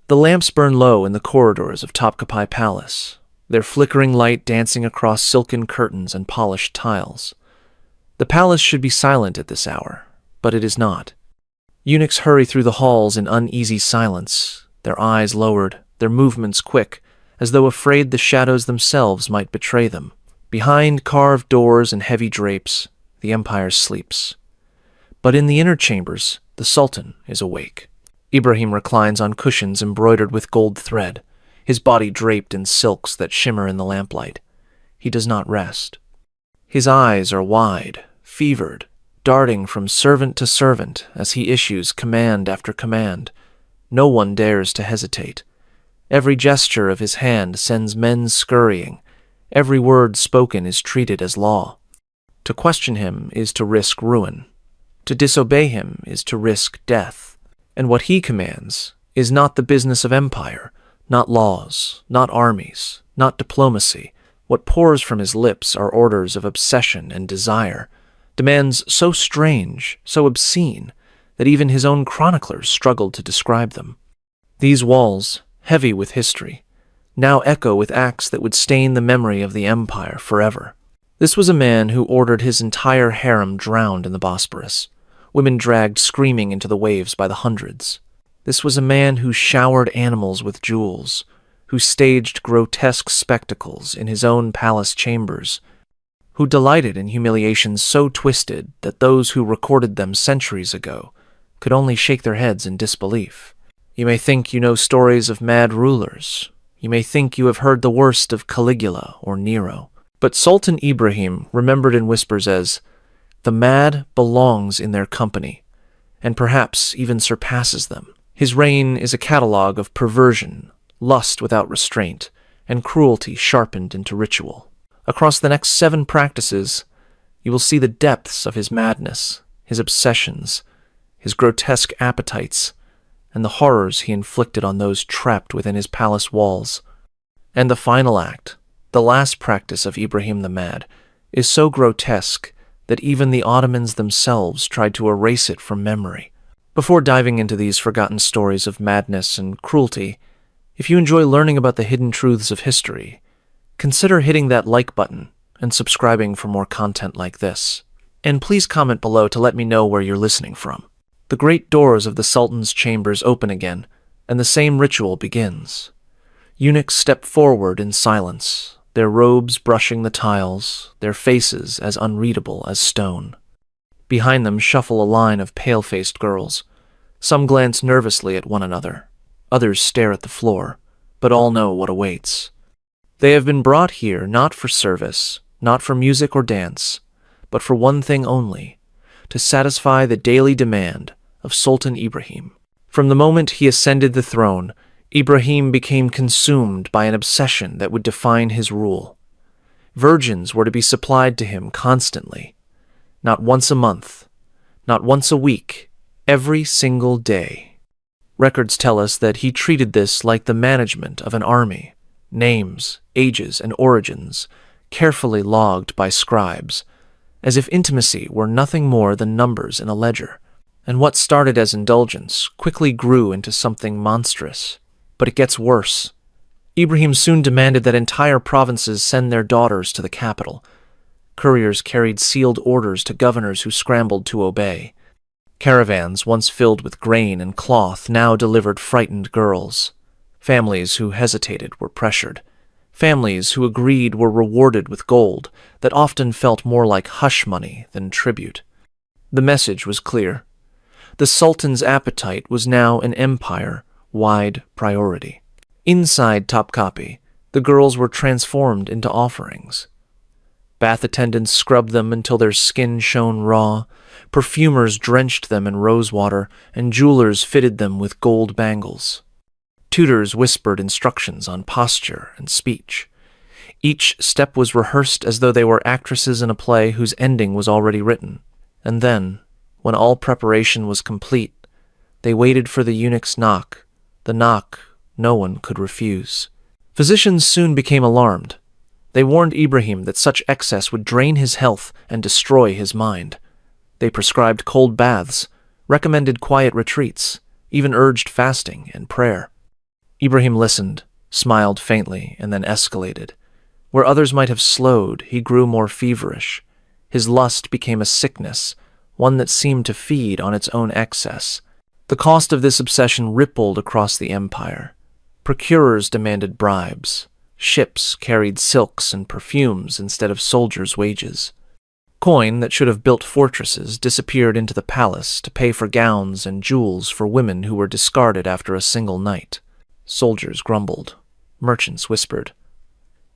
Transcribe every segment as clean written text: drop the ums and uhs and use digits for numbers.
The lamps burn low in the corridors of Topkapi Palace, their flickering light dancing across silken curtains and polished tiles. The palace should be silent at this hour, but it is not. Eunuchs hurry through the halls in uneasy silence, their eyes lowered, their movements quick, as though afraid the shadows themselves might betray them. Behind carved doors and heavy drapes, the empire sleeps. But in the inner chambers, the Sultan is awake. Ibrahim reclines on cushions embroidered with gold thread, his body draped in silks that shimmer in the lamplight. He does not rest. His eyes are wide, fevered, darting from servant to servant as he issues command after command. No one dares to hesitate. Every gesture of his hand sends men scurrying. Every word spoken is treated as law. To question him is to risk ruin. To disobey him is to risk death. And what he commands is not the business of empire, not laws, not armies, not diplomacy. What pours from his lips are orders of obsession and desire, demands so strange, so obscene, that even his own chroniclers struggled to describe them. These walls, heavy with history, now echo with acts that would stain the memory of the empire forever. This was a man who ordered his entire harem drowned in the Bosporus, women dragged screaming into the waves by the hundreds. This was a man who showered animals with jewels, who staged grotesque spectacles in his own palace chambers, who delighted in humiliations so twisted that those who recorded them centuries ago could only shake their heads in disbelief. You may think you know stories of mad rulers. You may think you have heard the worst of Caligula or Nero. But Sultan Ibrahim, remembered in whispers as the mad, belongs in their company, and perhaps even surpasses them. His reign is a catalogue of perversion, lust without restraint, and cruelty sharpened into ritual. Across the next 7 practices, you will see the depths of his madness, his obsessions, his grotesque appetites, and the horrors he inflicted on those trapped within his palace walls. And the final act, the last practice of Ibrahim the Mad, is so grotesque that even the Ottomans themselves tried to erase it from memory. Before diving into these forgotten stories of madness and cruelty, if you enjoy learning about the hidden truths of history, consider hitting that like button and subscribing for more content like this. And please comment below to let me know where you're listening from. The great doors of the Sultan's chambers open again, and the same ritual begins. Eunuchs step forward in silence, their robes brushing the tiles, their faces as unreadable as stone. Behind them shuffle a line of pale-faced girls. Some glance nervously at one another. Others stare at the floor, but all know what awaits. They have been brought here not for service, not for music or dance, but for one thing only, to satisfy the daily demand of Sultan Ibrahim. From the moment he ascended the throne, Ibrahim became consumed by an obsession that would define his rule. Virgins were to be supplied to him constantly, not once a month, not once a week, every single day. Records tell us that he treated this like the management of an army, names, ages, and origins, carefully logged by scribes, as if intimacy were nothing more than numbers in a ledger. And what started as indulgence quickly grew into something monstrous. But it gets worse. Ibrahim soon demanded that entire provinces send their daughters to the capital. Couriers carried sealed orders to governors who scrambled to obey. Caravans, once filled with grain and cloth, now delivered frightened girls. Families who hesitated were pressured. Families who agreed were rewarded with gold that often felt more like hush money than tribute. The message was clear. The Sultan's appetite was now an empire-wide priority. Inside Topkapi, the girls were transformed into offerings. Bath attendants scrubbed them until their skin shone raw, perfumers drenched them in rosewater, and jewelers fitted them with gold bangles. Tutors whispered instructions on posture and speech. Each step was rehearsed as though they were actresses in a play whose ending was already written. And then, when all preparation was complete, they waited for the eunuch's knock, the knock no one could refuse. Physicians soon became alarmed. They warned Ibrahim that such excess would drain his health and destroy his mind. They prescribed cold baths, recommended quiet retreats, even urged fasting and prayer. Ibrahim listened, smiled faintly, and then escalated. Where others might have slowed, he grew more feverish. His lust became a sickness, one that seemed to feed on its own excess. The cost of this obsession rippled across the empire. Procurers demanded bribes. Ships carried silks and perfumes instead of soldiers' wages. Coin that should have built fortresses disappeared into the palace to pay for gowns and jewels for women who were discarded after a single night. Soldiers grumbled. Merchants whispered.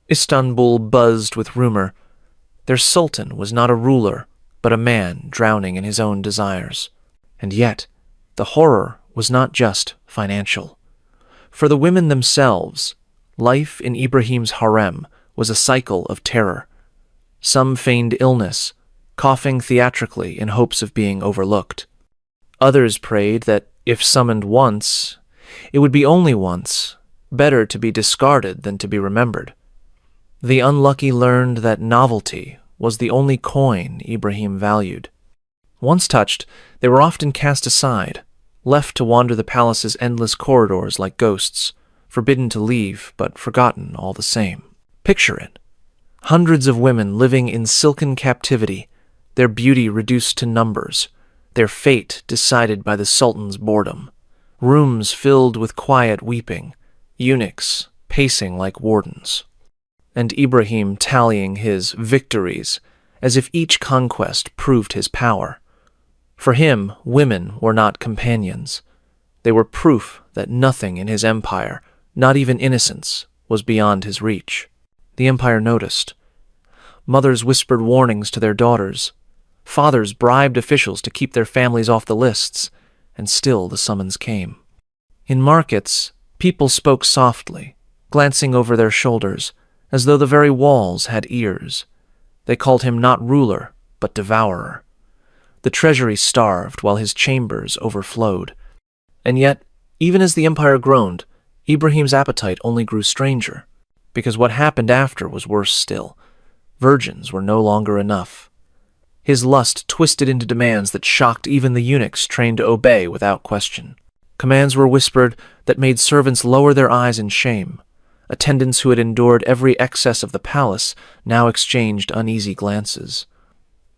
Istanbul buzzed with rumor. Their sultan was not a ruler, but a man drowning in his own desires. And yet, the horror was not just financial. For the women themselves, life in Ibrahim's harem was a cycle of terror. Some feigned illness, coughing theatrically in hopes of being overlooked. Others prayed that, if summoned once, it would be only once, better to be discarded than to be remembered. The unlucky learned that novelty was the only coin Ibrahim valued. Once touched, they were often cast aside, left to wander the palace's endless corridors like ghosts, forbidden to leave, but forgotten all the same. Picture it. Hundreds of women living in silken captivity, their beauty reduced to numbers, their fate decided by the Sultan's boredom. Rooms filled with quiet weeping, eunuchs pacing like wardens. And Ibrahim tallying his victories as if each conquest proved his power. For him, women were not companions. They were proof that nothing in his empire, not even innocence, was beyond his reach. The empire noticed. Mothers whispered warnings to their daughters. Fathers bribed officials to keep their families off the lists, and still the summons came. In markets, people spoke softly, glancing over their shoulders, as though the very walls had ears. They called him not ruler, but devourer. The treasury starved while his chambers overflowed. And yet, even as the empire groaned, Ibrahim's appetite only grew stranger, because what happened after was worse still. Virgins were no longer enough. His lust twisted into demands that shocked even the eunuchs trained to obey without question. Commands were whispered that made servants lower their eyes in shame. Attendants who had endured every excess of the palace now exchanged uneasy glances.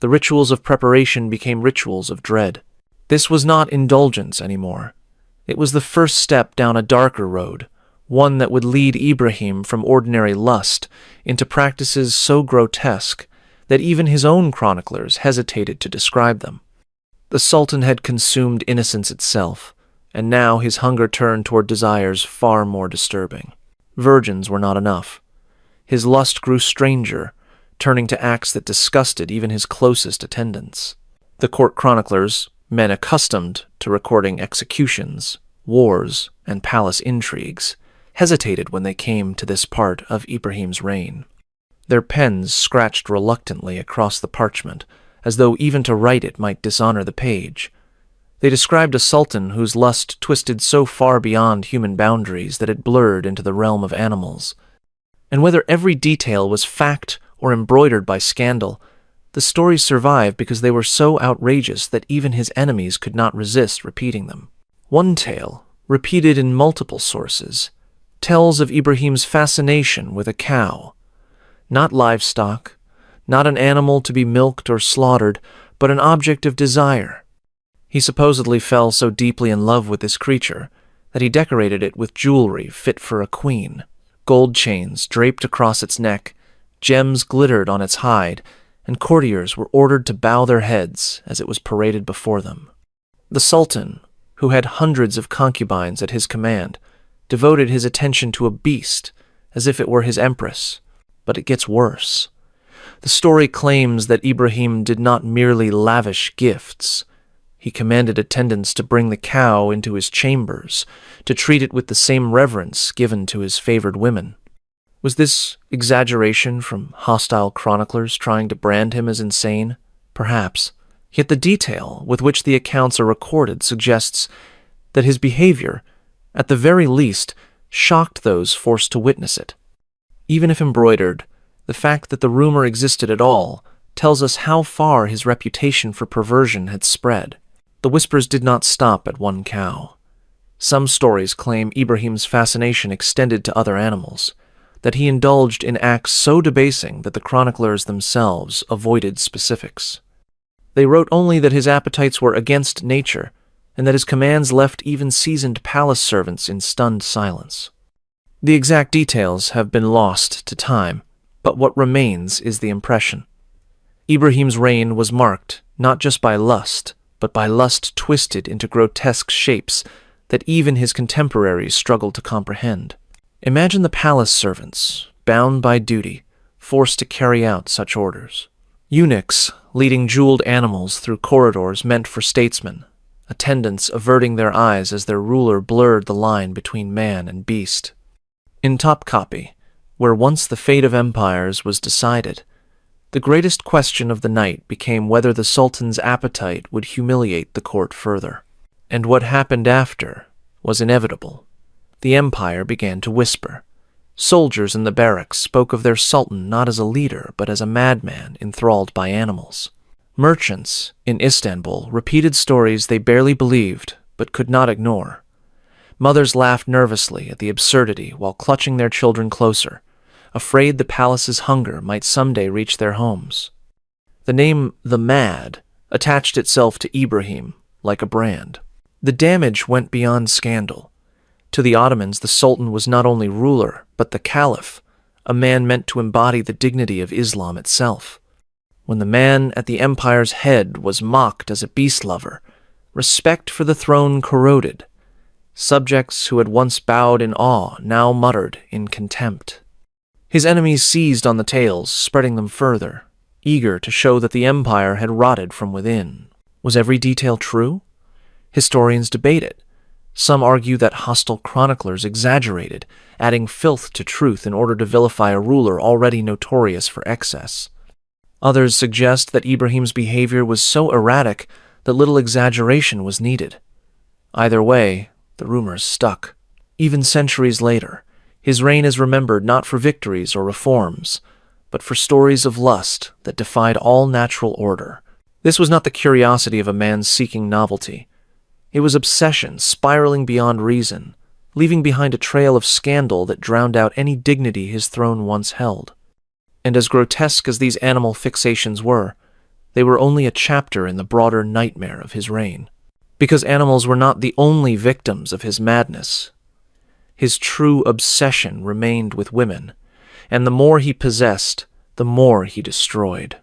The rituals of preparation became rituals of dread. This was not indulgence anymore. It was the first step down a darker road, one that would lead Ibrahim from ordinary lust into practices so grotesque that even his own chroniclers hesitated to describe them. The Sultan had consumed innocence itself, and now his hunger turned toward desires far more disturbing. Virgins were not enough. His lust grew stranger, turning to acts that disgusted even his closest attendants. The court chroniclers, men accustomed to recording executions, wars, and palace intrigues, hesitated when they came to this part of Ibrahim's reign. Their pens scratched reluctantly across the parchment, as though even to write it might dishonor the page. They described a sultan whose lust twisted so far beyond human boundaries that it blurred into the realm of animals. And whether every detail was fact or embroidered by scandal, the stories survived because they were so outrageous that even his enemies could not resist repeating them. One tale, repeated in multiple sources, tells of Ibrahim's fascination with a cow. Not livestock, not an animal to be milked or slaughtered, but an object of desire. He supposedly fell so deeply in love with this creature that he decorated it with jewelry fit for a queen. Gold chains draped across its neck, gems glittered on its hide, and courtiers were ordered to bow their heads as it was paraded before them. The Sultan, who had hundreds of concubines at his command, devoted his attention to a beast as if it were his empress. But it gets worse. The story claims that Ibrahim did not merely lavish gifts. He commanded attendants to bring the cow into his chambers, to treat it with the same reverence given to his favored women. Was this exaggeration from hostile chroniclers trying to brand him as insane? Perhaps. Yet the detail with which the accounts are recorded suggests that his behavior, at the very least, shocked those forced to witness it. Even if embroidered, the fact that the rumor existed at all tells us how far his reputation for perversion had spread. The whispers did not stop at one cow. Some stories claim Ibrahim's fascination extended to other animals, that he indulged in acts so debasing that the chroniclers themselves avoided specifics. They wrote only that his appetites were against nature, and that his commands left even seasoned palace servants in stunned silence. The exact details have been lost to time, but what remains is the impression. Ibrahim's reign was marked not just by lust, but by lust twisted into grotesque shapes that even his contemporaries struggled to comprehend. Imagine the palace servants, bound by duty, forced to carry out such orders. Eunuchs leading jeweled animals through corridors meant for statesmen, attendants averting their eyes as their ruler blurred the line between man and beast. In Topkapi, where once the fate of empires was decided, the greatest question of the night became whether the Sultan's appetite would humiliate the court further. And what happened after was inevitable. The empire began to whisper. Soldiers in the barracks spoke of their sultan not as a leader, but as a madman enthralled by animals. Merchants in Istanbul repeated stories they barely believed, but could not ignore. Mothers laughed nervously at the absurdity while clutching their children closer, afraid the palace's hunger might someday reach their homes. The name the Mad attached itself to Ibrahim like a brand. The damage went beyond scandal. To the Ottomans, the Sultan was not only ruler, but the Caliph, a man meant to embody the dignity of Islam itself. When the man at the empire's head was mocked as a beast lover, respect for the throne corroded. Subjects who had once bowed in awe now muttered in contempt. His enemies seized on the tales, spreading them further, eager to show that the empire had rotted from within. Was every detail true? Historians debate it. Some argue that hostile chroniclers exaggerated, adding filth to truth in order to vilify a ruler already notorious for excess. Others suggest that Ibrahim's behavior was so erratic that little exaggeration was needed. Either way, the rumors stuck. Even centuries later, his reign is remembered not for victories or reforms, but for stories of lust that defied all natural order. This was not the curiosity of a man seeking novelty. It was obsession spiraling beyond reason, leaving behind a trail of scandal that drowned out any dignity his throne once held. And as grotesque as these animal fixations were, they were only a chapter in the broader nightmare of his reign. Because animals were not the only victims of his madness. His true obsession remained with women, and the more he possessed, the more he destroyed.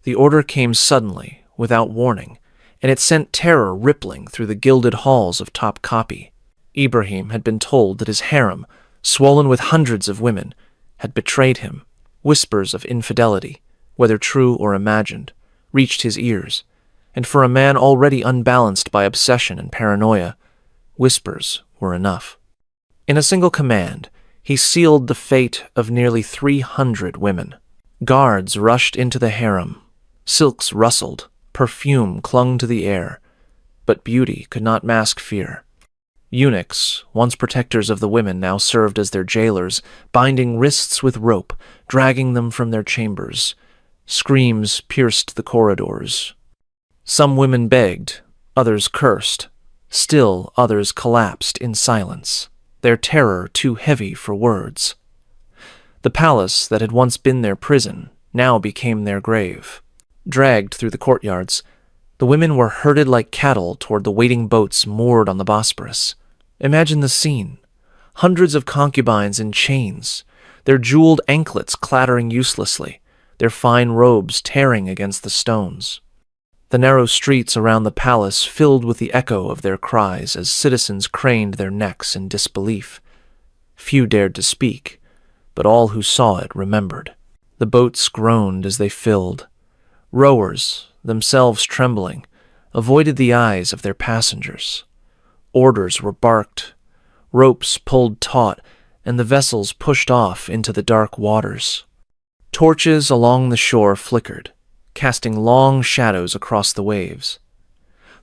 The order came suddenly, without warning, and it sent terror rippling through the gilded halls of Topkapi. Ibrahim had been told that his harem, swollen with hundreds of women, had betrayed him. Whispers of infidelity, whether true or imagined, reached his ears, and for a man already unbalanced by obsession and paranoia, whispers were enough. In a single command, he sealed the fate of nearly 300 women. Guards rushed into the harem. Silks rustled. Perfume clung to the air, but beauty could not mask fear. Eunuchs, once protectors of the women, now served as their jailers, binding wrists with rope, dragging them from their chambers. Screams pierced the corridors. Some women begged, others cursed. Still others collapsed in silence, their terror too heavy for words. The palace that had once been their prison now became their grave. Dragged through the courtyards, the women were herded like cattle toward the waiting boats moored on the Bosporus. Imagine the scene. Hundreds of concubines in chains, their jeweled anklets clattering uselessly, their fine robes tearing against the stones. The narrow streets around the palace filled with the echo of their cries as citizens craned their necks in disbelief. Few dared to speak, but all who saw it remembered. The boats groaned as they filled. Rowers, themselves trembling, avoided the eyes of their passengers. Orders were barked, ropes pulled taut, and the vessels pushed off into the dark waters. Torches along the shore flickered, casting long shadows across the waves.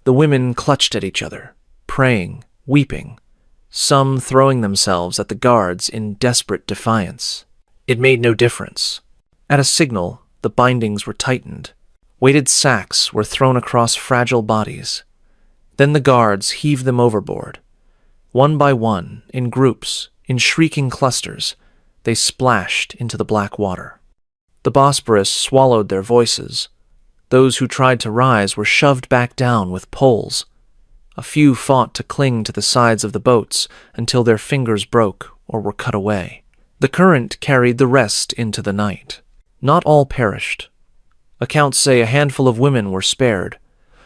The women clutched at each other, praying, weeping, some throwing themselves at the guards in desperate defiance. It made no difference. At a signal, the bindings were tightened. Weighted sacks were thrown across fragile bodies. Then the guards heaved them overboard. One by one, in groups, in shrieking clusters, they splashed into the black water. The Bosporus swallowed their voices. Those who tried to rise were shoved back down with poles. A few fought to cling to the sides of the boats until their fingers broke or were cut away. The current carried the rest into the night. Not all perished. Accounts say a handful of women were spared,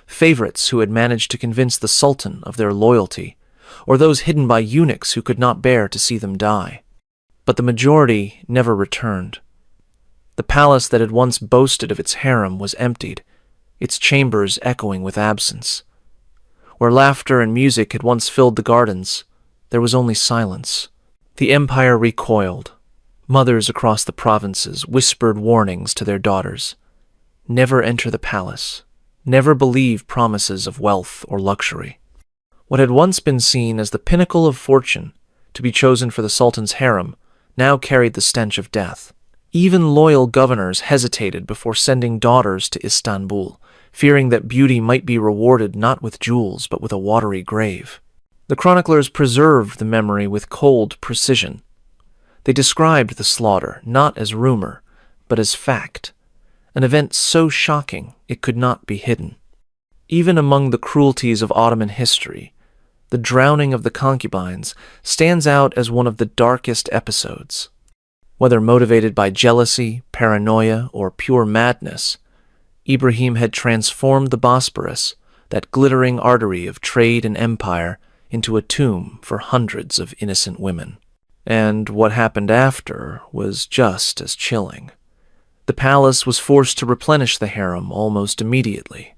favorites who had managed to convince the Sultan of their loyalty, or those hidden by eunuchs who could not bear to see them die. But the majority never returned. The palace that had once boasted of its harem was emptied, its chambers echoing with absence. Where laughter and music had once filled the gardens, there was only silence. The empire recoiled. Mothers across the provinces whispered warnings to their daughters. Never enter the palace. Never believe promises of wealth or luxury. What had once been seen as the pinnacle of fortune, to be chosen for the Sultan's harem, now carried the stench of death. Even loyal governors hesitated before sending daughters to Istanbul, fearing that beauty might be rewarded not with jewels but with a watery grave. The chroniclers preserved the memory with cold precision. They described the slaughter not as rumor, but as fact, an event so shocking it could not be hidden. Even among the cruelties of Ottoman history, the drowning of the concubines stands out as one of the darkest episodes. Whether motivated by jealousy, paranoia, or pure madness, Ibrahim had transformed the Bosporus, that glittering artery of trade and empire, into a tomb for hundreds of innocent women. And what happened after was just as chilling. The palace was forced to replenish the harem almost immediately.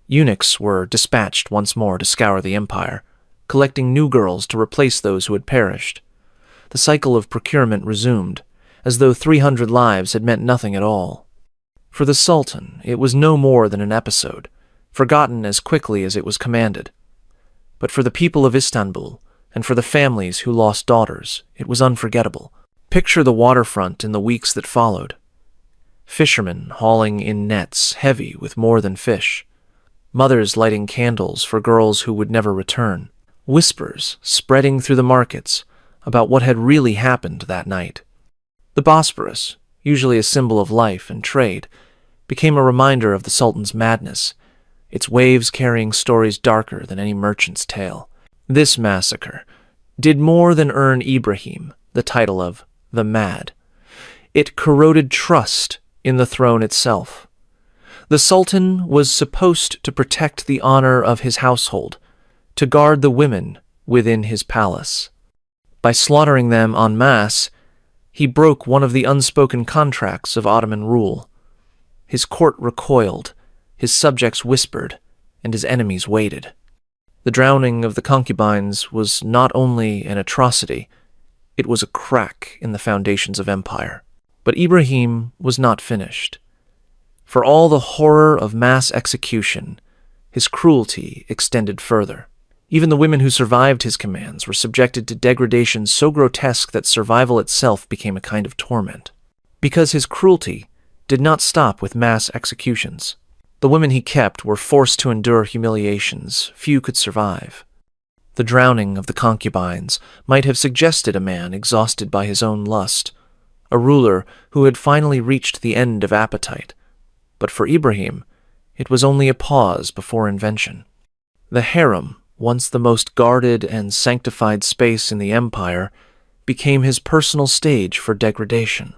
Eunuchs were dispatched once more to scour the empire, collecting new girls to replace those who had perished. The cycle of procurement resumed, as though 300 lives had meant nothing at all. For the Sultan, it was no more than an episode, forgotten as quickly as it was commanded. But for the people of Istanbul, and for the families who lost daughters, it was unforgettable. Picture the waterfront in the weeks that followed. Fishermen hauling in nets heavy with more than fish. Mothers lighting candles for girls who would never return. Whispers spreading through the markets about what had really happened that night. The Bosporus, usually a symbol of life and trade, became a reminder of the Sultan's madness, its waves carrying stories darker than any merchant's tale. This massacre did more than earn Ibrahim the title of the Mad. It corroded trust in the throne itself. The Sultan was supposed to protect the honor of his household, to guard the women within his palace. By slaughtering them en masse, he broke one of the unspoken contracts of Ottoman rule. His court recoiled, his subjects whispered, and his enemies waited. The drowning of the concubines was not only an atrocity, it was a crack in the foundations of empire. But Ibrahim was not finished. For all the horror of mass execution, his cruelty extended further. Even the women who survived his commands were subjected to degradation so grotesque that survival itself became a kind of torment. Because his cruelty did not stop with mass executions. The women he kept were forced to endure humiliations few could survive. The drowning of the concubines might have suggested a man exhausted by his own lust, a ruler who had finally reached the end of appetite. But for Ibrahim, it was only a pause before invention. The harem, once the most guarded and sanctified space in the empire, became his personal stage for degradation.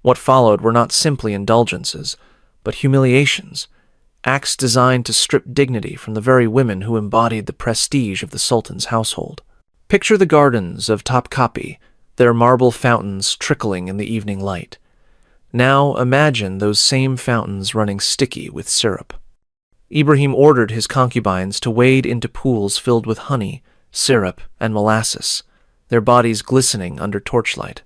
What followed were not simply indulgences, but humiliations, acts designed to strip dignity from the very women who embodied the prestige of the Sultan's household. Picture the gardens of Topkapi, their marble fountains trickling in the evening light. Now imagine those same fountains running sticky with syrup. Ibrahim ordered his concubines to wade into pools filled with honey, syrup, and molasses, their bodies glistening under torchlight.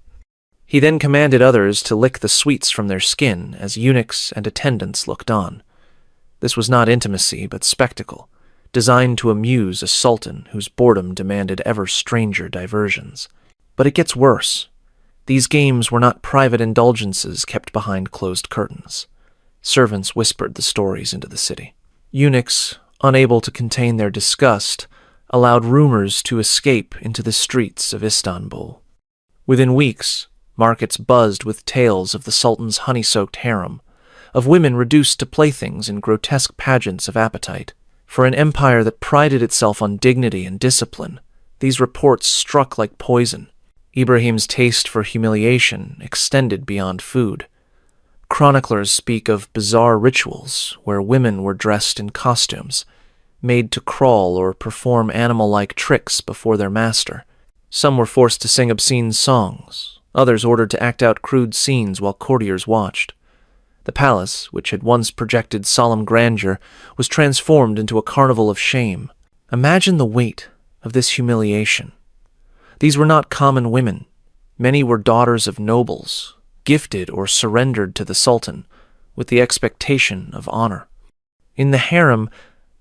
He then commanded others to lick the sweets from their skin as eunuchs and attendants looked on. This was not intimacy, but spectacle, designed to amuse a sultan whose boredom demanded ever stranger diversions. But it gets worse. These games were not private indulgences kept behind closed curtains. Servants whispered the stories into the city. Eunuchs, unable to contain their disgust, allowed rumors to escape into the streets of Istanbul. Within weeks, markets buzzed with tales of the Sultan's honey-soaked harem, of women reduced to playthings in grotesque pageants of appetite. For an empire that prided itself on dignity and discipline, these reports struck like poison. Ibrahim's taste for humiliation extended beyond food. Chroniclers speak of bizarre rituals where women were dressed in costumes, made to crawl or perform animal-like tricks before their master. Some were forced to sing obscene songs, others ordered to act out crude scenes while courtiers watched. The palace, which had once projected solemn grandeur, was transformed into a carnival of shame. Imagine the weight of this humiliation. These were not common women. Many were daughters of nobles, gifted or surrendered to the Sultan, with the expectation of honor. In the harem,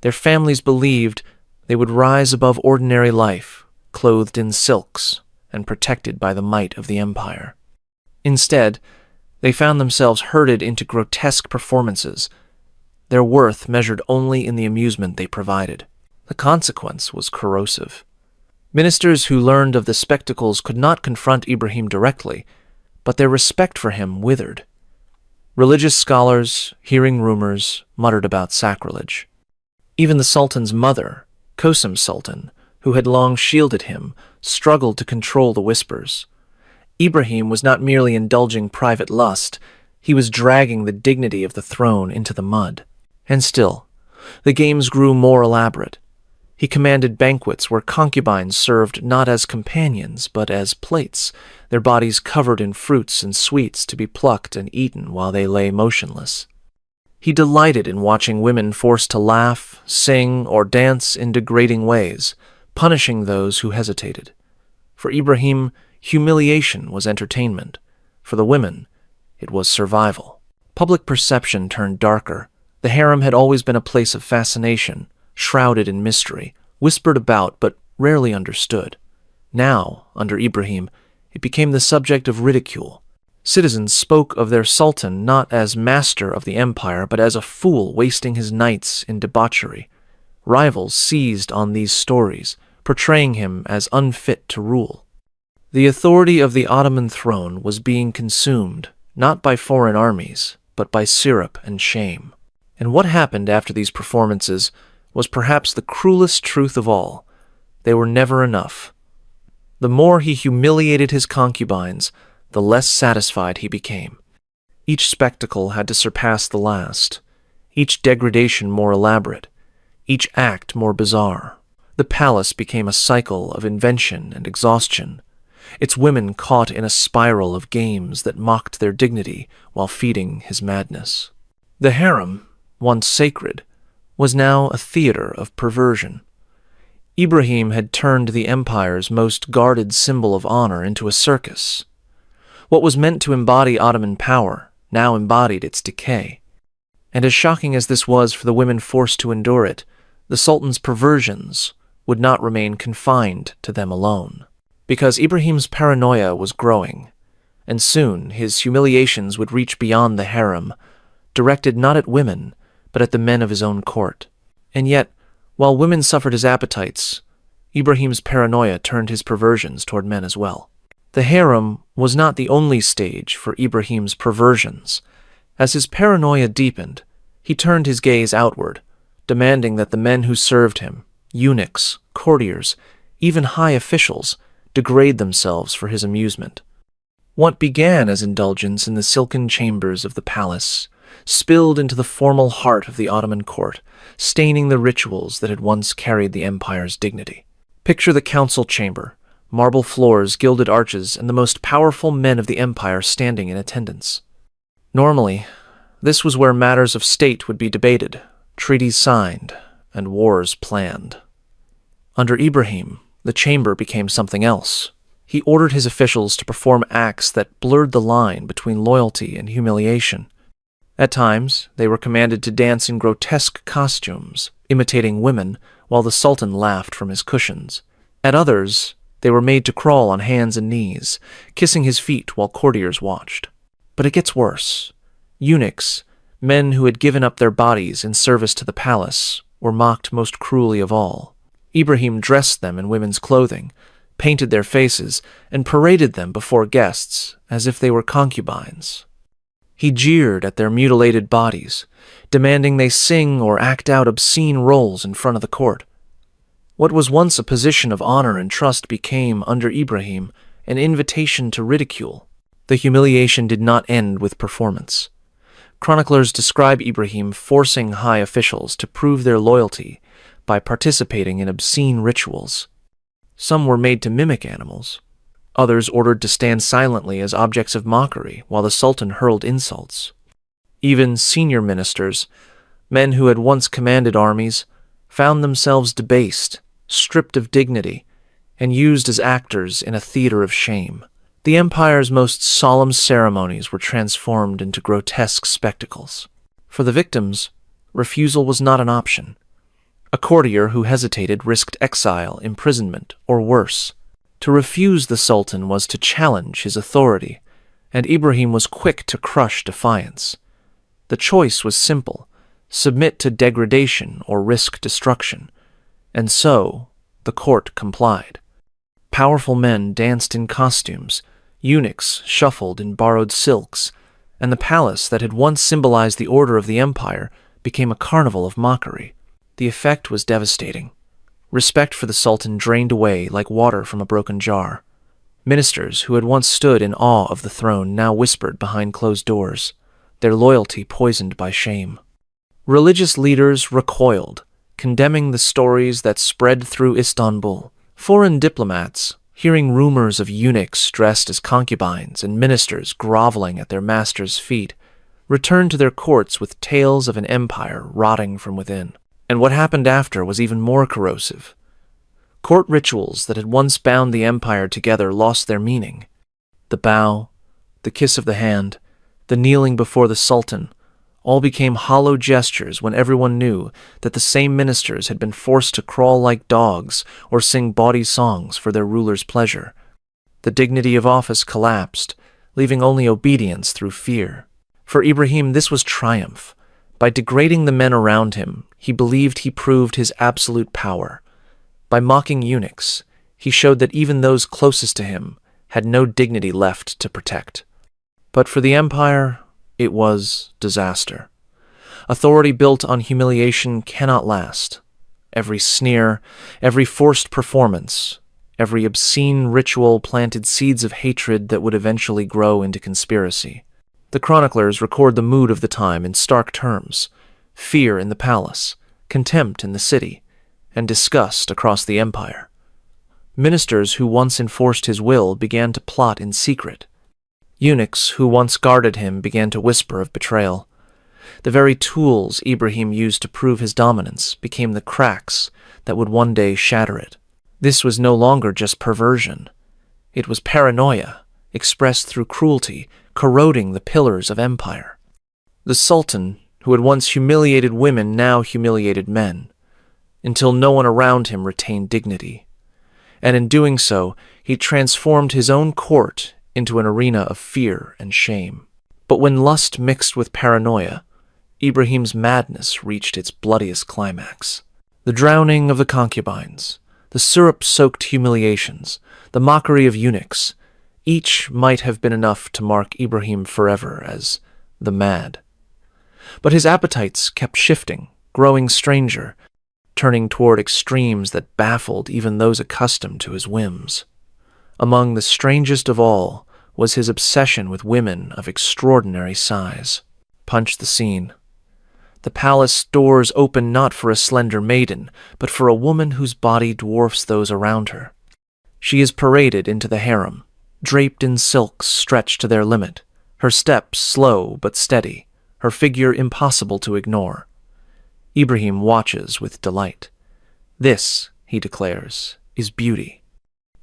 their families believed they would rise above ordinary life, clothed in silks and protected by the might of the empire. Instead, they found themselves herded into grotesque performances, their worth measured only in the amusement they provided. The consequence was corrosive. Ministers who learned of the spectacles could not confront Ibrahim directly, but their respect for him withered. Religious scholars, hearing rumors, muttered about sacrilege. Even the Sultan's mother, Kösem Sultan, who had long shielded him, struggled to control the whispers. Ibrahim was not merely indulging private lust, he was dragging the dignity of the throne into the mud. And still, the games grew more elaborate. He commanded banquets where concubines served not as companions, but as plates, their bodies covered in fruits and sweets to be plucked and eaten while they lay motionless. He delighted in watching women forced to laugh, sing, or dance in degrading ways, punishing those who hesitated. For Ibrahim, humiliation was entertainment. For the women, it was survival. Public perception turned darker. The harem had always been a place of fascination, shrouded in mystery, whispered about but rarely understood. Now, under Ibrahim, it became the subject of ridicule. Citizens spoke of their sultan not as master of the empire, but as a fool wasting his nights in debauchery. Rivals seized on these stories, portraying him as unfit to rule. The authority of the Ottoman throne was being consumed, not by foreign armies, but by syrup and shame. And what happened after these performances was perhaps the cruelest truth of all. They were never enough. The more he humiliated his concubines, the less satisfied he became. Each spectacle had to surpass the last, each degradation more elaborate, each act more bizarre. The palace became a cycle of invention and exhaustion, its women caught in a spiral of games that mocked their dignity while feeding his madness. The harem, once sacred, was now a theater of perversion. Ibrahim had turned the empire's most guarded symbol of honor into a circus. What was meant to embody Ottoman power now embodied its decay. And as shocking as this was for the women forced to endure it, the Sultan's perversions would not remain confined to them alone. Because Ibrahim's paranoia was growing, and soon his humiliations would reach beyond the harem, directed not at women, but at the men of his own court. And yet, while women suffered his appetites, Ibrahim's paranoia turned his perversions toward men as well. The harem was not the only stage for Ibrahim's perversions. As his paranoia deepened, he turned his gaze outward, demanding that the men who served him, eunuchs, courtiers, even high officials, degrade themselves for his amusement. What began as indulgence in the silken chambers of the palace spilled into the formal heart of the Ottoman court, staining the rituals that had once carried the empire's dignity. Picture the council chamber, marble floors, gilded arches, and the most powerful men of the empire standing in attendance. Normally, this was where matters of state would be debated, treaties signed, and wars planned. Under Ibrahim, the chamber became something else. He ordered his officials to perform acts that blurred the line between loyalty and humiliation. At times, they were commanded to dance in grotesque costumes, imitating women, while the Sultan laughed from his cushions. At others, they were made to crawl on hands and knees, kissing his feet while courtiers watched. But it gets worse. Eunuchs, men who had given up their bodies in service to the palace, were mocked most cruelly of all. Ibrahim dressed them in women's clothing, painted their faces, and paraded them before guests as if they were concubines. He jeered at their mutilated bodies, demanding they sing or act out obscene roles in front of the court. What was once a position of honor and trust became, under Ibrahim, an invitation to ridicule. The humiliation did not end with performance. Chroniclers describe Ibrahim forcing high officials to prove their loyalty by participating in obscene rituals. Some were made to mimic animals. Others ordered to stand silently as objects of mockery while the Sultan hurled insults. Even senior ministers, men who had once commanded armies, found themselves debased, stripped of dignity, and used as actors in a theater of shame. The empire's most solemn ceremonies were transformed into grotesque spectacles. For the victims, refusal was not an option. A courtier who hesitated risked exile, imprisonment, or worse. To refuse the Sultan was to challenge his authority, and Ibrahim was quick to crush defiance. The choice was simple: submit to degradation or risk destruction. And so, the court complied. Powerful men danced in costumes, eunuchs shuffled in borrowed silks, and the palace that had once symbolized the order of the empire became a carnival of mockery. The effect was devastating. Respect for the Sultan drained away like water from a broken jar. Ministers who had once stood in awe of the throne now whispered behind closed doors, their loyalty poisoned by shame. Religious leaders recoiled, condemning the stories that spread through Istanbul. Foreign diplomats, hearing rumors of eunuchs dressed as concubines and ministers groveling at their masters' feet, returned to their courts with tales of an empire rotting from within. And what happened after was even more corrosive. Court rituals that had once bound the empire together lost their meaning. The bow, the kiss of the hand, the kneeling before the Sultan, all became hollow gestures when everyone knew that the same ministers had been forced to crawl like dogs or sing bawdy songs for their ruler's pleasure. The dignity of office collapsed, leaving only obedience through fear. For Ibrahim, this was triumph. By degrading the men around him, he believed he proved his absolute power. By mocking eunuchs, he showed that even those closest to him had no dignity left to protect. But for the empire, it was disaster. Authority built on humiliation cannot last. Every sneer, every forced performance, every obscene ritual planted seeds of hatred that would eventually grow into conspiracy. The chroniclers record the mood of the time in stark terms: fear in the palace, contempt in the city, and disgust across the empire. Ministers who once enforced his will began to plot in secret. Eunuchs who once guarded him began to whisper of betrayal. The very tools Ibrahim used to prove his dominance became the cracks that would one day shatter it. This was no longer just perversion. It was paranoia, expressed through cruelty, corroding the pillars of empire. The Sultan, who had once humiliated women, now humiliated men, until no one around him retained dignity. And in doing so, he transformed his own court into an arena of fear and shame. But when lust mixed with paranoia, Ibrahim's madness reached its bloodiest climax. The drowning of the concubines, the syrup-soaked humiliations, the mockery of eunuchs, each might have been enough to mark Ibrahim forever as the mad. But his appetites kept shifting, growing stranger, turning toward extremes that baffled even those accustomed to his whims. Among the strangest of all was his obsession with women of extraordinary size. Punch the scene. The palace doors open not for a slender maiden, but for a woman whose body dwarfs those around her. She is paraded into the harem, draped in silks stretched to their limit, her steps slow but steady, her figure impossible to ignore. Ibrahim watches with delight. This, he declares, is beauty.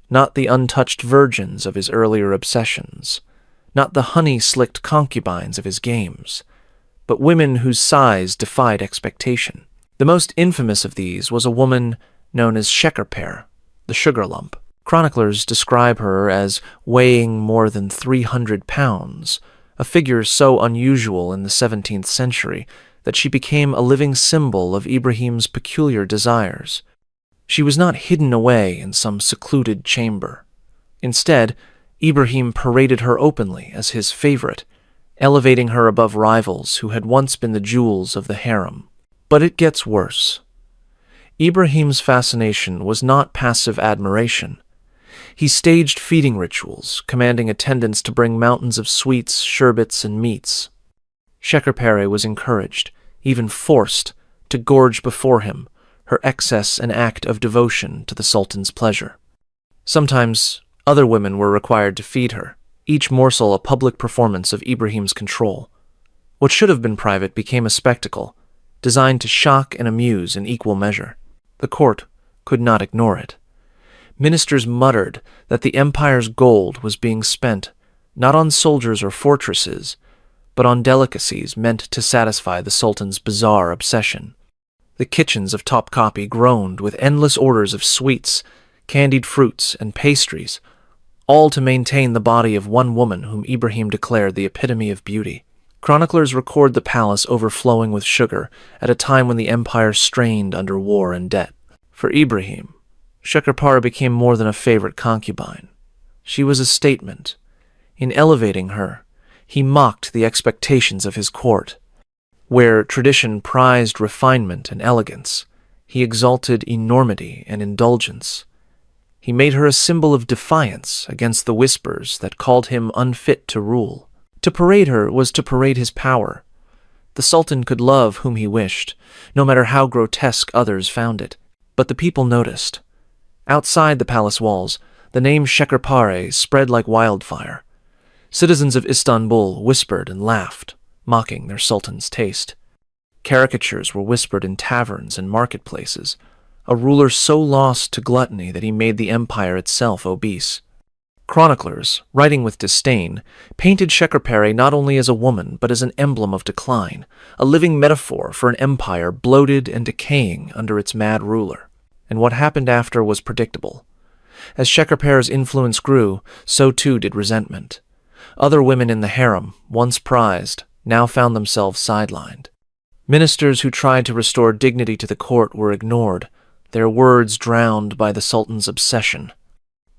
Not the untouched virgins of his earlier obsessions, not the honey-slicked concubines of his games, but women whose size defied expectation. The most infamous of these was a woman known as Şekerpare, the sugar lump. Chroniclers describe her as weighing more than 300 pounds, a figure so unusual in the 17th century that she became a living symbol of Ibrahim's peculiar desires. She was not hidden away in some secluded chamber. Instead, Ibrahim paraded her openly as his favorite, elevating her above rivals who had once been the jewels of the harem. But it gets worse. Ibrahim's fascination was not passive admiration. He staged feeding rituals, commanding attendants to bring mountains of sweets, sherbets, and meats. Shekharpare was encouraged, even forced, to gorge before him, her excess an act of devotion to the Sultan's pleasure. Sometimes other women were required to feed her, each morsel a public performance of Ibrahim's control. What should have been private became a spectacle, designed to shock and amuse in equal measure. The court could not ignore it. Ministers muttered that the empire's gold was being spent not on soldiers or fortresses, but on delicacies meant to satisfy the Sultan's bizarre obsession. The kitchens of Topkapi groaned with endless orders of sweets, candied fruits, and pastries, all to maintain the body of one woman whom Ibrahim declared the epitome of beauty. Chroniclers record the palace overflowing with sugar at a time when the empire strained under war and debt. For Ibrahim, Shekharpare became more than a favorite concubine. She was a statement. In elevating her, he mocked the expectations of his court. Where tradition prized refinement and elegance, he exalted enormity and indulgence. He made her a symbol of defiance against the whispers that called him unfit to rule. To parade her was to parade his power. The Sultan could love whom he wished, no matter how grotesque others found it. But the people noticed. Outside the palace walls, the name Shekharpare spread like wildfire. Citizens of Istanbul whispered and laughed, mocking their sultan's taste. Caricatures were whispered in taverns and marketplaces, a ruler so lost to gluttony that he made the empire itself obese. Chroniclers, writing with disdain, painted Shekharpare not only as a woman but as an emblem of decline, a living metaphor for an empire bloated and decaying under its mad ruler. And what happened after was predictable. As Shekharpare's influence grew, so too did resentment. Other women in the harem, once prized, now found themselves sidelined. Ministers who tried to restore dignity to the court were ignored, their words drowned by the Sultan's obsession.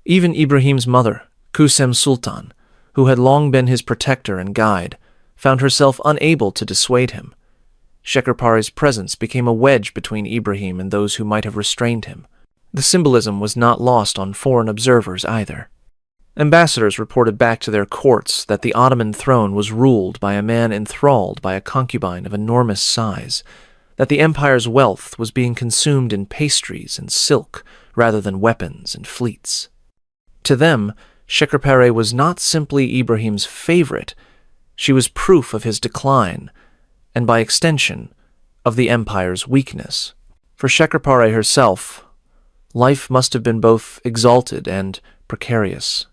Even Ibrahim's mother, Sultan, who had long been his protector and guide, found herself unable to dissuade him. Shekharpare's presence became a wedge between Ibrahim and those who might have restrained him. The symbolism was not lost on foreign observers either. Ambassadors reported back to their courts that the Ottoman throne was ruled by a man enthralled by a concubine of enormous size, that the empire's wealth was being consumed in pastries and silk rather than weapons and fleets. To them, Shekharpare was not simply Ibrahim's favorite, she was proof of his decline, and by extension, of the empire's weakness. For Shekharpare herself, life must have been both exalted and precarious.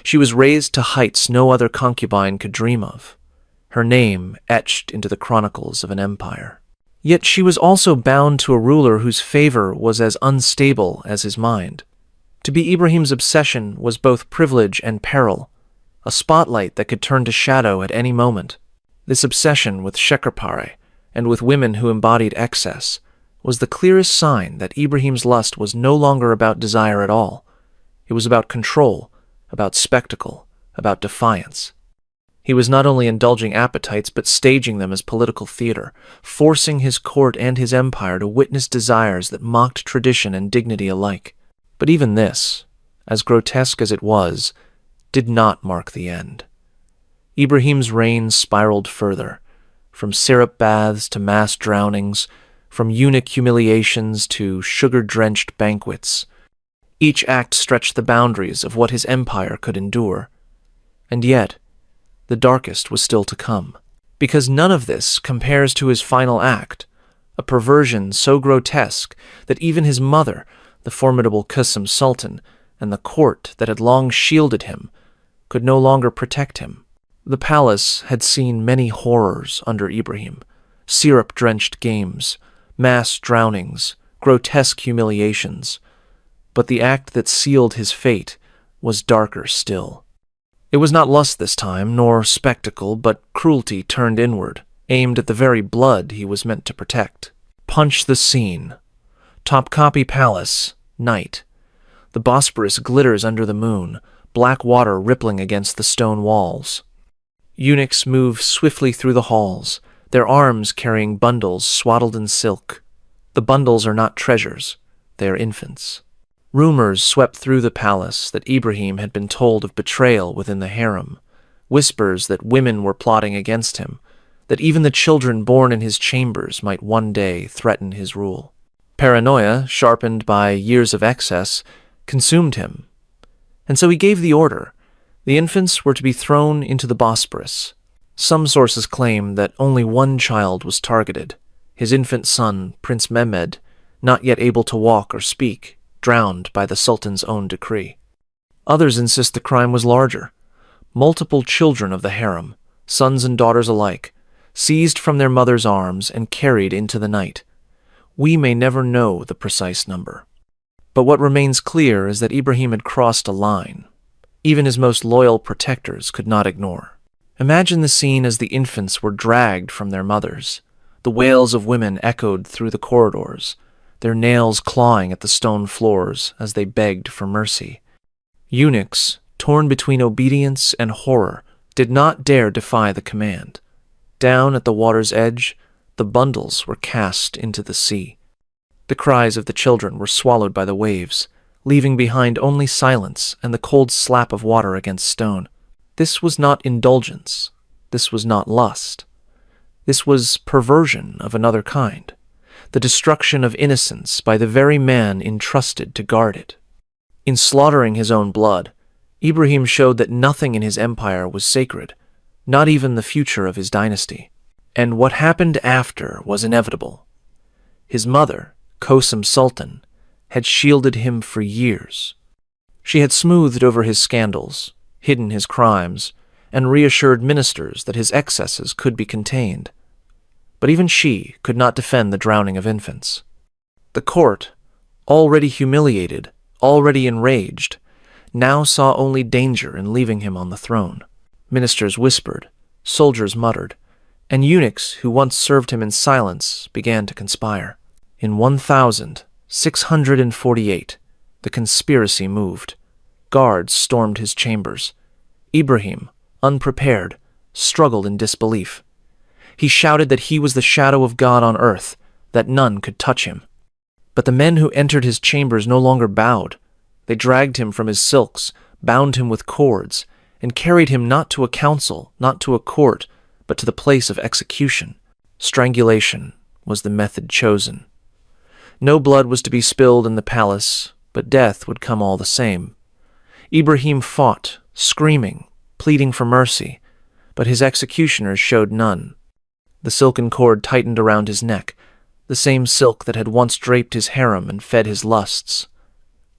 She was raised to heights no other concubine could dream of, her name etched into the chronicles of an empire. Yet she was also bound to a ruler whose favor was as unstable as his mind. To be Ibrahim's obsession was both privilege and peril, a spotlight that could turn to shadow at any moment. This obsession with Shekharpare, and with women who embodied excess, was the clearest sign that Ibrahim's lust was no longer about desire at all. It was about control, about spectacle, about defiance. He was not only indulging appetites but staging them as political theater, forcing his court and his empire to witness desires that mocked tradition and dignity alike. But even this, as grotesque as it was, did not mark the end. Ibrahim's reign spiraled further, from syrup baths to mass drownings, from eunuch humiliations to sugar-drenched banquets. Each act stretched the boundaries of what his empire could endure. And yet, the darkest was still to come, because none of this compares to his final act, a perversion so grotesque that even his mother, the formidable Sultan, and the court that had long shielded him, could no longer protect him. The palace had seen many horrors under Ibrahim, syrup-drenched games, mass drownings, grotesque humiliations, but the act that sealed his fate was darker still. It was not lust this time, nor spectacle, but cruelty turned inward, aimed at the very blood he was meant to protect. Punch the scene. Topkapi Palace, night. The Bosporus glitters under the moon, black water rippling against the stone walls. Eunuchs move swiftly through the halls, their arms carrying bundles swaddled in silk. The bundles are not treasures, they are infants. Rumors swept through the palace that Ibrahim had been told of betrayal within the harem, whispers that women were plotting against him, that even the children born in his chambers might one day threaten his rule. Paranoia, sharpened by years of excess, consumed him. And so he gave the order. The infants were to be thrown into the Bosporus. Some sources claim that only one child was targeted, his infant son, Prince Mehmed, not yet able to walk or speak, drowned by the Sultan's own decree. Others insist the crime was larger. Multiple children of the harem, sons and daughters alike, seized from their mother's arms and carried into the night. We may never know the precise number. But what remains clear is that Ibrahim had crossed a line. Even his most loyal protectors could not ignore. Imagine the scene as the infants were dragged from their mothers. The wails of women echoed through the corridors, their nails clawing at the stone floors as they begged for mercy. Eunuchs, torn between obedience and horror, did not dare defy the command. Down at the water's edge, the bundles were cast into the sea. The cries of the children were swallowed by the waves, leaving behind only silence and the cold slap of water against stone. This was not indulgence. This was not lust. This was perversion of another kind, the destruction of innocence by the very man entrusted to guard it. In slaughtering his own blood, Ibrahim showed that nothing in his empire was sacred, not even the future of his dynasty. And what happened after was inevitable. His mother, Sultan, had shielded him for years. She had smoothed over his scandals, hidden his crimes, and reassured ministers that his excesses could be contained. But even she could not defend the drowning of infants. The court, already humiliated, already enraged, now saw only danger in leaving him on the throne. Ministers whispered, soldiers muttered, and eunuchs who once served him in silence began to conspire. In 1648, the conspiracy moved. Guards stormed his chambers. Ibrahim, unprepared, struggled in disbelief. He shouted that he was the shadow of God on earth, that none could touch him. But the men who entered his chambers no longer bowed. They dragged him from his silks, bound him with cords, and carried him not to a council, not to a court, but to the place of execution. Strangulation was the method chosen. No blood was to be spilled in the palace, but death would come all the same. Ibrahim fought, screaming, pleading for mercy, but his executioners showed none. The silken cord tightened around his neck, the same silk that had once draped his harem and fed his lusts.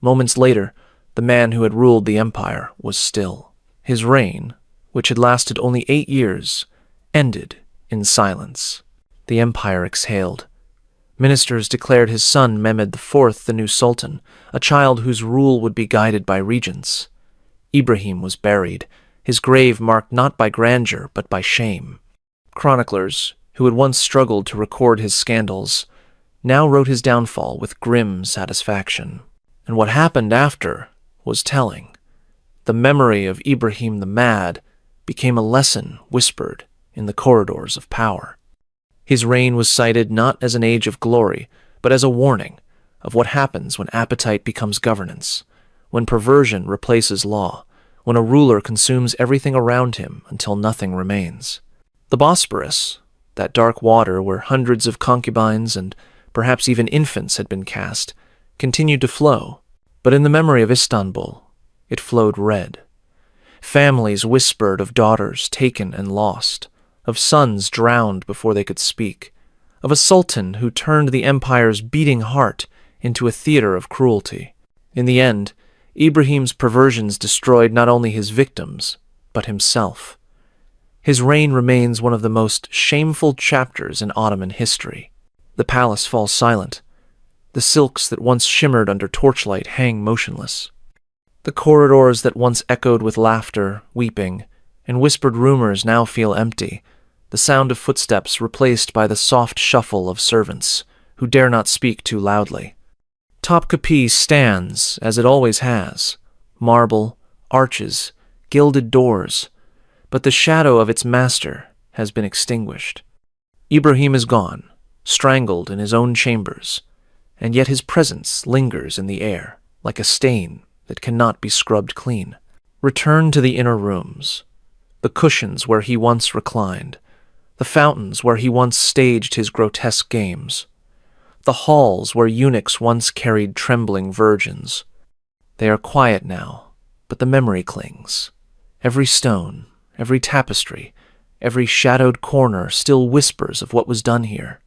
Moments later, the man who had ruled the empire was still. His reign, which had lasted only 8 years, ended in silence. The empire exhaled. Ministers declared his son Mehmed IV the new sultan, a child whose rule would be guided by regents. Ibrahim was buried, his grave marked not by grandeur but by shame. Chroniclers, who had once struggled to record his scandals, now wrote his downfall with grim satisfaction. And what happened after was telling. The memory of Ibrahim the Mad became a lesson whispered in the corridors of power. His reign was cited not as an age of glory, but as a warning of what happens when appetite becomes governance, when perversion replaces law, when a ruler consumes everything around him until nothing remains. The Bosporus, that dark water where hundreds of concubines and perhaps even infants had been cast, continued to flow, but in the memory of Istanbul, it flowed red. Families whispered of daughters taken and lost, of sons drowned before they could speak, of a sultan who turned the empire's beating heart into a theater of cruelty. In the end, Ibrahim's perversions destroyed not only his victims, but himself. His reign remains one of the most shameful chapters in Ottoman history. The palace falls silent. The silks that once shimmered under torchlight hang motionless. The corridors that once echoed with laughter, weeping, and whispered rumors now feel empty, the sound of footsteps replaced by the soft shuffle of servants who dare not speak too loudly. Topkapi stands, as it always has, marble, arches, gilded doors, but the shadow of its master has been extinguished. Ibrahim is gone, strangled in his own chambers, and yet his presence lingers in the air, like a stain that cannot be scrubbed clean. Return to the inner rooms, the cushions where he once reclined, the fountains where he once staged his grotesque games, the halls where eunuchs once carried trembling virgins. They are quiet now, but the memory clings. Every stone, every tapestry, every shadowed corner still whispers of what was done here.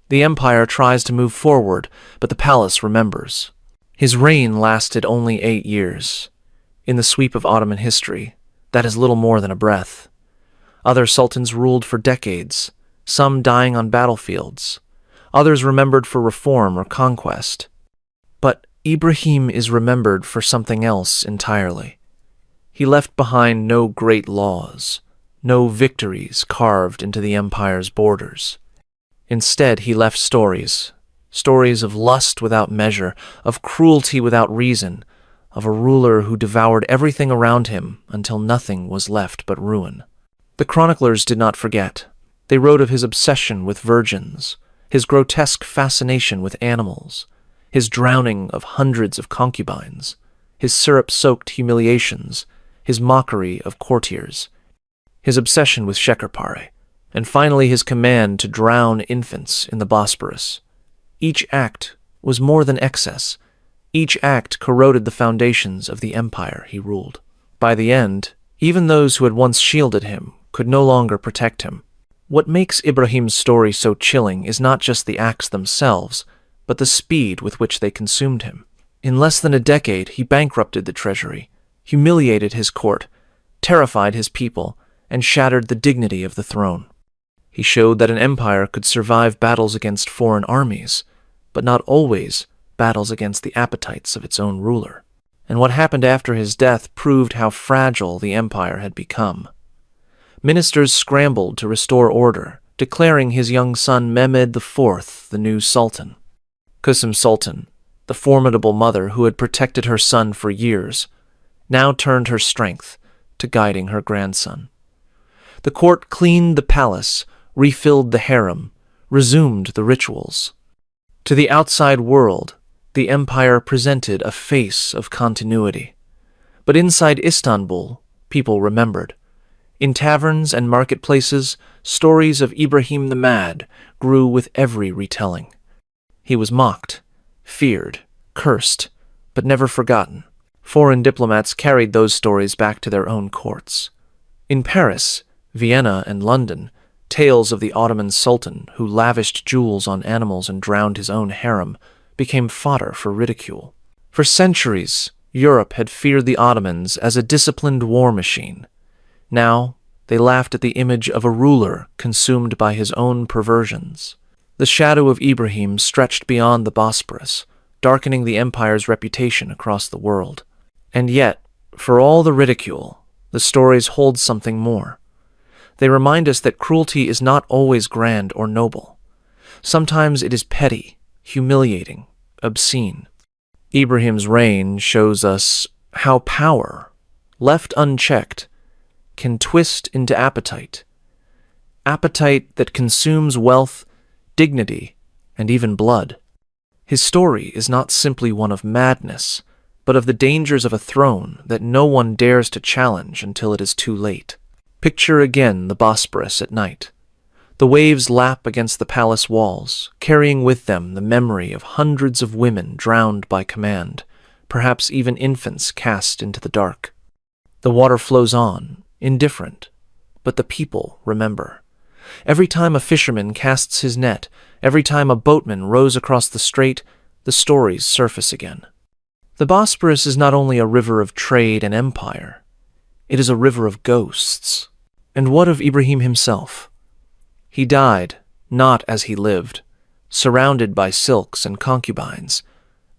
The empire tries to move forward, but the palace remembers. His reign lasted only 8 years. In the sweep of Ottoman history, that is little more than a breath. Other sultans ruled for decades, some dying on battlefields, others remembered for reform or conquest. But Ibrahim is remembered for something else entirely. He left behind no great laws, no victories carved into the empire's borders. Instead, he left stories of lust without measure, of cruelty without reason, of a ruler who devoured everything around him until nothing was left but ruin. The chroniclers did not forget. They wrote of his obsession with virgins, his grotesque fascination with animals, his drowning of hundreds of concubines, his syrup-soaked humiliations, his mockery of courtiers, his obsession with Şekerpare, and finally his command to drown infants in the Bosporus. Each act was more than excess. Each act corroded the foundations of the empire he ruled. By the end, even those who had once shielded him could no longer protect him. What makes Ibrahim's story so chilling is not just the acts themselves, but the speed with which they consumed him. In less than a decade, he bankrupted the treasury, humiliated his court, terrified his people, and shattered the dignity of the throne. He showed that an empire could survive battles against foreign armies, but not always battles against the appetites of its own ruler. And what happened after his death proved how fragile the empire had become. Ministers scrambled to restore order, declaring his young son Mehmed IV the new sultan. Kusum Sultan, the formidable mother who had protected her son for years, now turned her strength to guiding her grandson. The court cleaned the palace, refilled the harem, resumed the rituals. To the outside world, the empire presented a face of continuity. But inside Istanbul, people remembered. In taverns and marketplaces, stories of Ibrahim the Mad grew with every retelling. He was mocked, feared, cursed, but never forgotten. Foreign diplomats carried those stories back to their own courts. In Paris, Vienna, and London, tales of the Ottoman Sultan who lavished jewels on animals and drowned his own harem became fodder for ridicule. For centuries, Europe had feared the Ottomans as a disciplined war machine. Now, they laughed at the image of a ruler consumed by his own perversions. The shadow of Ibrahim stretched beyond the Bosporus, darkening the empire's reputation across the world. And yet, for all the ridicule, the stories hold something more. They remind us that cruelty is not always grand or noble. Sometimes it is petty, humiliating, obscene. Ibrahim's reign shows us how power, left unchecked, can twist into appetite that consumes wealth, dignity, and even blood. His story is not simply one of madness, but of the dangers of a throne that no one dares to challenge until it is too late. Picture again the Bosporus at night. The waves lap against the palace walls, carrying with them the memory of hundreds of women drowned by command, perhaps even infants cast into the dark. The water flows on, indifferent, but the people remember. Every time a fisherman casts his net, every time a boatman rows across the strait, the stories surface again. The Bosporus is not only a river of trade and empire, it is a river of ghosts. And what of Ibrahim himself? He died, not as he lived, surrounded by silks and concubines,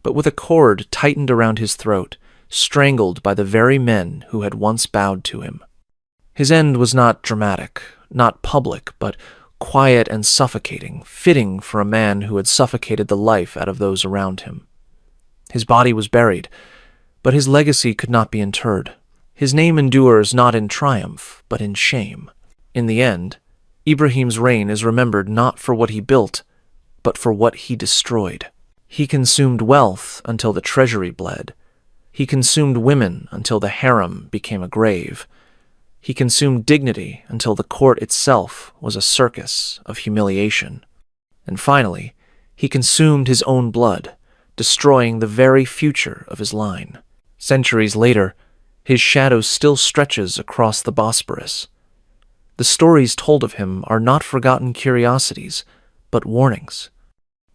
but with a cord tightened around his throat, strangled by the very men who had once bowed to him. His end was not dramatic, not public, but quiet and suffocating, fitting for a man who had suffocated the life out of those around him. His body was buried, but his legacy could not be interred. His name endures not in triumph, but in shame. In the end, Ibrahim's reign is remembered not for what he built, but for what he destroyed. He consumed wealth until the treasury bled. He consumed women until the harem became a grave. He consumed dignity until the court itself was a circus of humiliation. And finally, he consumed his own blood, destroying the very future of his line. Centuries later, his shadow still stretches across the Bosporus. The stories told of him are not forgotten curiosities, but warnings.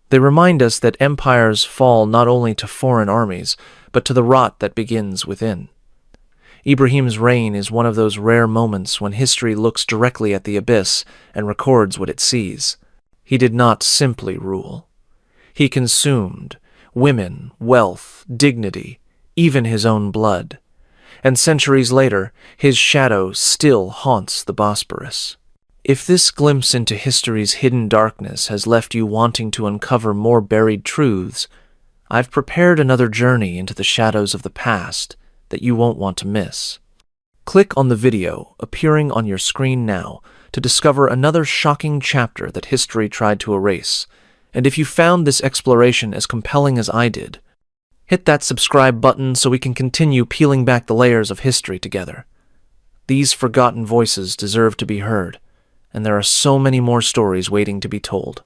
They remind us that empires fall not only to foreign armies, but to the rot that begins within. Ibrahim's reign is one of those rare moments when history looks directly at the abyss and records what it sees. He did not simply rule. He consumed women, wealth, dignity, even his own blood. And centuries later, his shadow still haunts the Bosporus. If this glimpse into history's hidden darkness has left you wanting to uncover more buried truths, I've prepared another journey into the shadows of the past that you won't want to miss. Click on the video appearing on your screen now to discover another shocking chapter that history tried to erase. And if you found this exploration as compelling as I did, hit that subscribe button so we can continue peeling back the layers of history together. These forgotten voices deserve to be heard, and there are so many more stories waiting to be told.